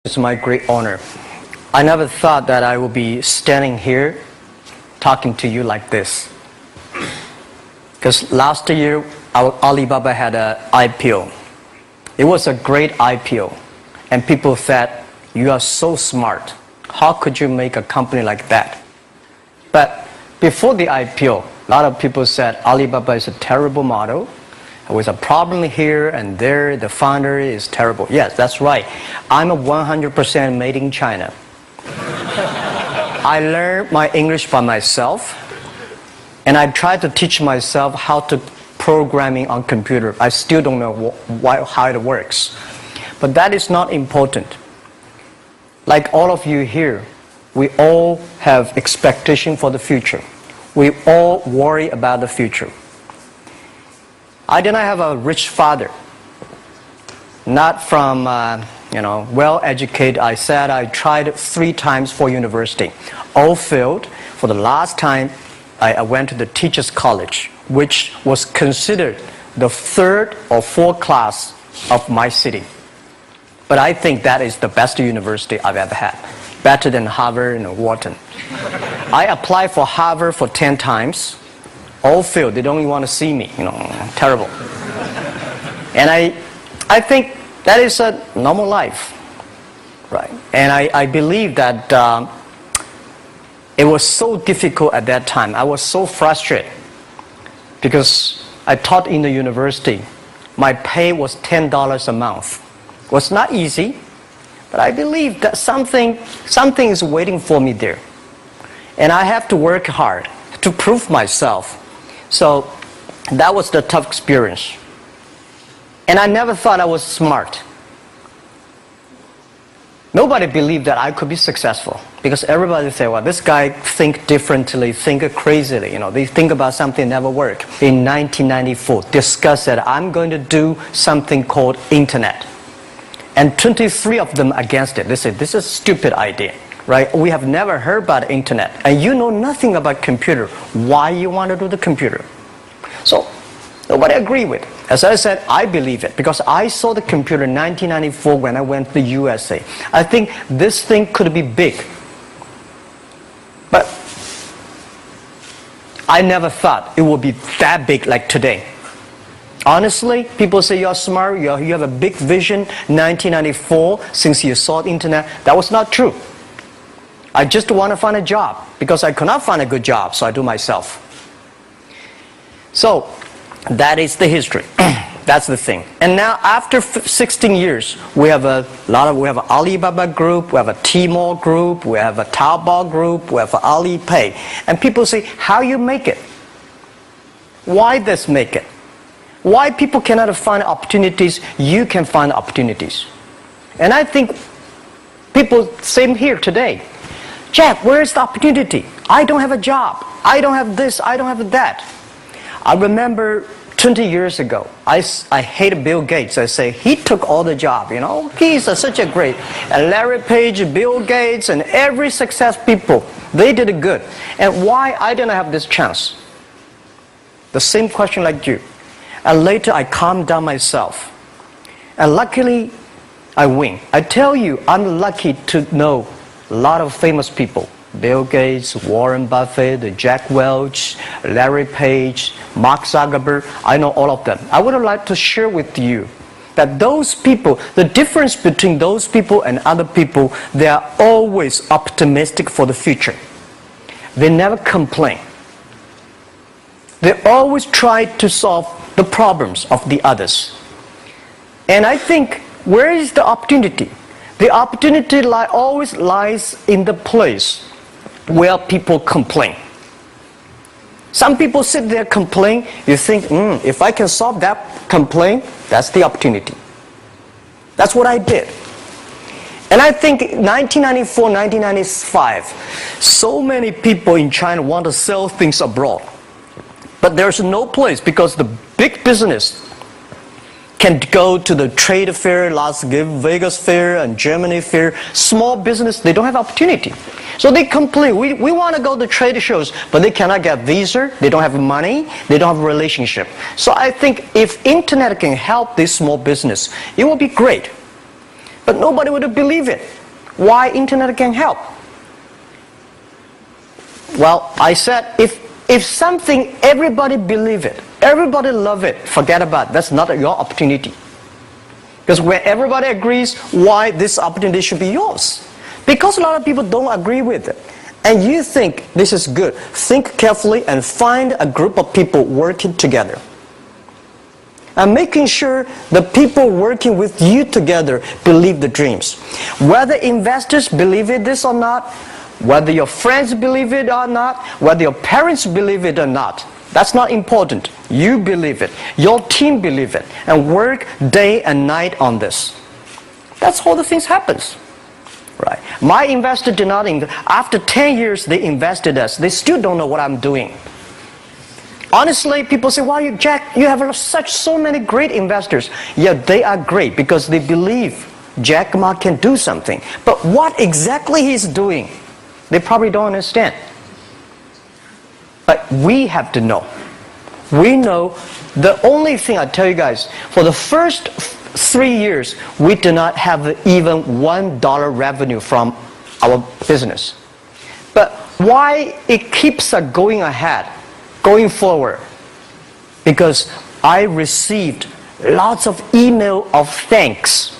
It's my great honor. I never thought that I would be standing here talking to you like this. Because last year, Alibaba had an IPO. It was a great IPO. And people said, you are so smart. How could you make a company like that? But before the IPO, a lot of people said Alibaba is a terrible model. With a problem here and there, the founder is terrible. Yes, that's right. I'm a 100% made in China. I learned my English by myself, and I tried to teach myself how to programming on computer. I still don't know how it works. But that is not important. Like all of you here, we all have expectation for the future. We all worry about the future. I did not have a rich father, not from, well-educated. I said I tried 3 times for university. All failed. For the last time, I went to the teacher's college, which was considered the 3rd or 4th class of my city. But I think that is the best university I've ever had, better than Harvard and Wharton. I applied for Harvard for 10 times. All failed. They don't even want to see me. Terrible. And I think that is a normal life, right? And I believe that it was so difficult at that time. I was so frustrated because I taught in the university. My pay was $10 a month. It was not easy, but I believe that something is waiting for me there, and I have to work hard to prove myself. So that was the tough experience. And I never thought I was smart. Nobody believed that I could be successful because everybody said, well, this guy think differently, think crazily. They think about something never work. In 1994, discussed that I'm going to do something called internet. And 23 of them against it. They said, this is a stupid idea. Right? We have never heard about internet, and you know nothing about computer. Why you want to do the computer? So nobody agreed with it. As I said, I believe it because I saw the computer in 1994 when I went to the USA. I think this thing could be big, but I never thought it would be that big like today. Honestly, people say you're smart, you have a big vision. 1994, since you saw the internet, that was not true. I just want to find a job because I could not find a good job, so I do myself. So that is the history. That's the thing. And now after 16 years, we have an Alibaba group, we have a Tmall group, we have a Taobao group, we have an Alipay. And people say, how you make it? Why this make it? Why people cannot find opportunities, you can find opportunities. And I think people, same here today. Jack, where is the opportunity? I don't have a job. I don't have this. I don't have that. I remember 20 years ago, I hated Bill Gates. I say, he took all the job, He's such a great. And Larry Page, Bill Gates, and every success people, they did it good. And why I didn't have this chance? The same question like you. And later I calmed down myself. And luckily, I win. I tell you, I'm lucky to know a lot of famous people. Bill Gates, Warren Buffett, Jack Welch, Larry Page, Mark Zuckerberg. I know all of them. I would like to share with you that those people, the difference between those people and other people, they are always optimistic for the future. They never complain. They always try to solve the problems of the others. And I think, where is the opportunity? The opportunity always lies in the place where people complain. Some people sit there complain. You think, if I can solve that complaint, that's the opportunity. That's what I did. And I think 1994, 1995, so many people in China want to sell things abroad. But there's no place because the big business can go to the trade fair, Las Vegas fair, and Germany fair. Small business, they don't have opportunity. So they complain, we want to go to trade shows, but they cannot get visa, they don't have money, they don't have a relationship. So I think if internet can help this small business, it will be great. but nobody would believe it. Why internet can help? Well, I said, if something, everybody believe it, everybody love it, forget about it. That's not your opportunity. Because when everybody agrees, why this opportunity should be yours? Because a lot of people don't agree with it. And you think this is good. Think carefully and find a group of people working together. And making sure the people working with you together believe the dreams. Whether investors believe it this or not, whether your friends believe it or not, whether your parents believe it or not, that's not important. You believe it. Your team believe it. And work day and night on this. That's how the things happens. Right. My investor did not invest. After 10 years, they invested us. They still don't know what I'm doing. Honestly, people say, "Why, Jack, you have so many great investors." Yeah, they are great because they believe Jack Ma can do something. But what exactly he's doing, they probably don't understand. But we have to know. We know the only thing I tell you guys, for the first 3 years, we do not have even $1 revenue from our business. But why it keeps us going ahead, going forward? Because I received lots of email of thanks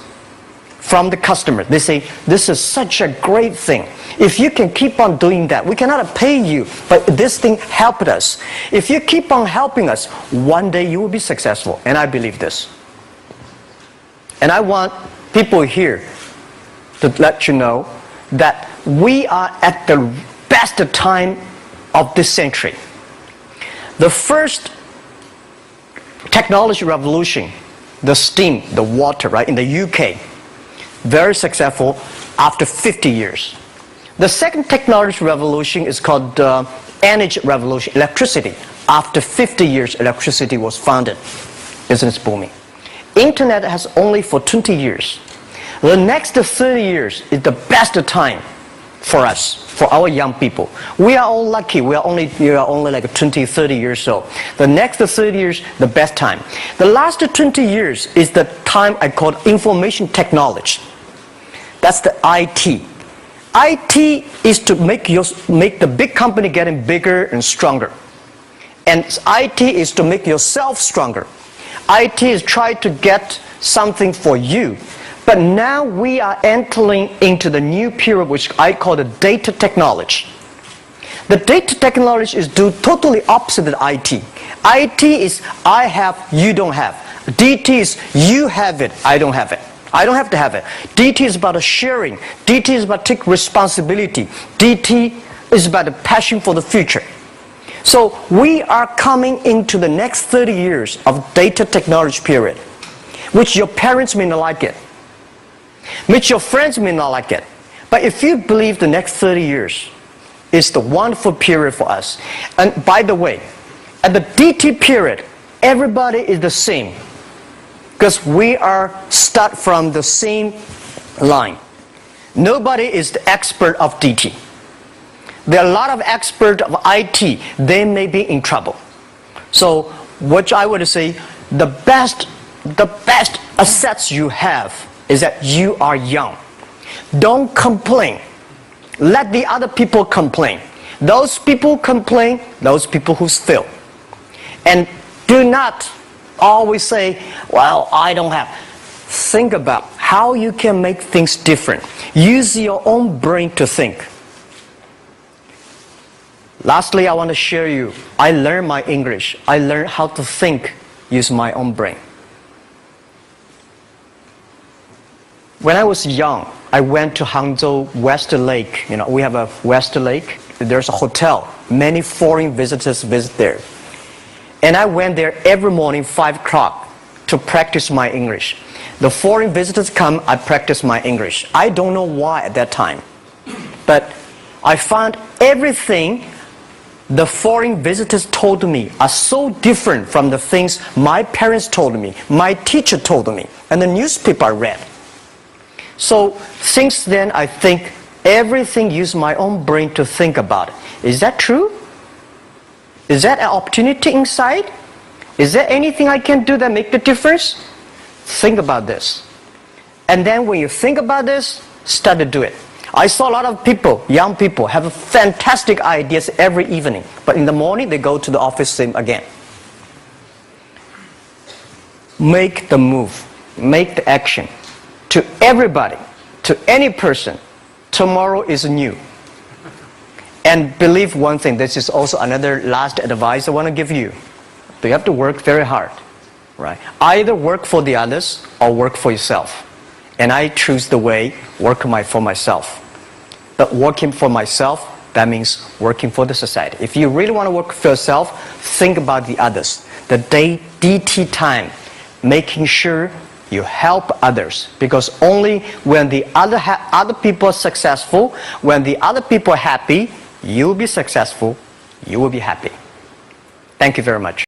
from the customer. They say, "This is such a great thing. If you can keep on doing that, we cannot pay you, but this thing helped us. If you keep on helping us, one day you will be successful." And I believe this. And I want people here to let you know that we are at the best time of this century. The first technology revolution, the steam, the water, right, in the UK, very successful after 50 years. The second technology revolution is called energy revolution, electricity. After 50 years, electricity was founded. Business booming. Internet has only for 20 years. The next 30 years is the best time for us, for our young people. We are all lucky. We are only like 20, 30 years old. The next 30 years, the best time. The last 20 years is the time I call information technology. That's the IT. IT is to make the big company getting bigger and stronger. And IT is to make yourself stronger. IT is trying to get something for you. But now we are entering into the new period which I call the data technology. The data technology is totally opposite of IT. IT is I have, you don't have. DT is you have it, I don't have it. I don't have to have it. DT is about sharing. DT is about taking responsibility. DT is about the passion for the future. So we are coming into the next 30 years of data technology period, which your parents may not like it, which your friends may not like it. But if you believe the next 30 years is the wonderful period for us. And by the way, at the DT period, everybody is the same. Because we are start from the same line. Nobody is the expert of DT. There are a lot of experts of IT. They may be in trouble. So what I would say, the best assets you have is that you are young. Don't complain. Let the other people complain. Those people complain, those people who fail. And do not always say, "Well, I don't have." Think about how you can make things different. Use your own brain to think. Lastly, I want to share you, I learned my English. I learned how to think, use my own brain. When I was young, I went to Hangzhou West Lake. You know, we have a West Lake. There's a hotel. Many foreign visitors visit there. And I went there every morning, 5 o'clock, to practice my English. The foreign visitors come, I practice my English. I don't know why at that time. But I found everything the foreign visitors told me are so different from the things my parents told me, my teacher told me, and the newspaper I read. So since then, I think everything use my own brain to think about it. Is that true? Is that an opportunity inside? Is there anything I can do that make the difference? Think about this. And then when you think about this, start to do it. I saw a lot of people, young people, have fantastic ideas every evening. But in the morning, they go to the office same again. Make the move. Make the action. To everybody, to any person, tomorrow is new. And believe one thing, this is also another last advice I want to give you. You have to work very hard. Right? Either work for the others or work for yourself. And I choose the way, work for myself. But working for myself, that means working for the society. If you really want to work for yourself, think about the others. The DT time, making sure you help others. Because only when the other people are successful, when the other people are happy, you will be successful, you will be happy. Thank you very much.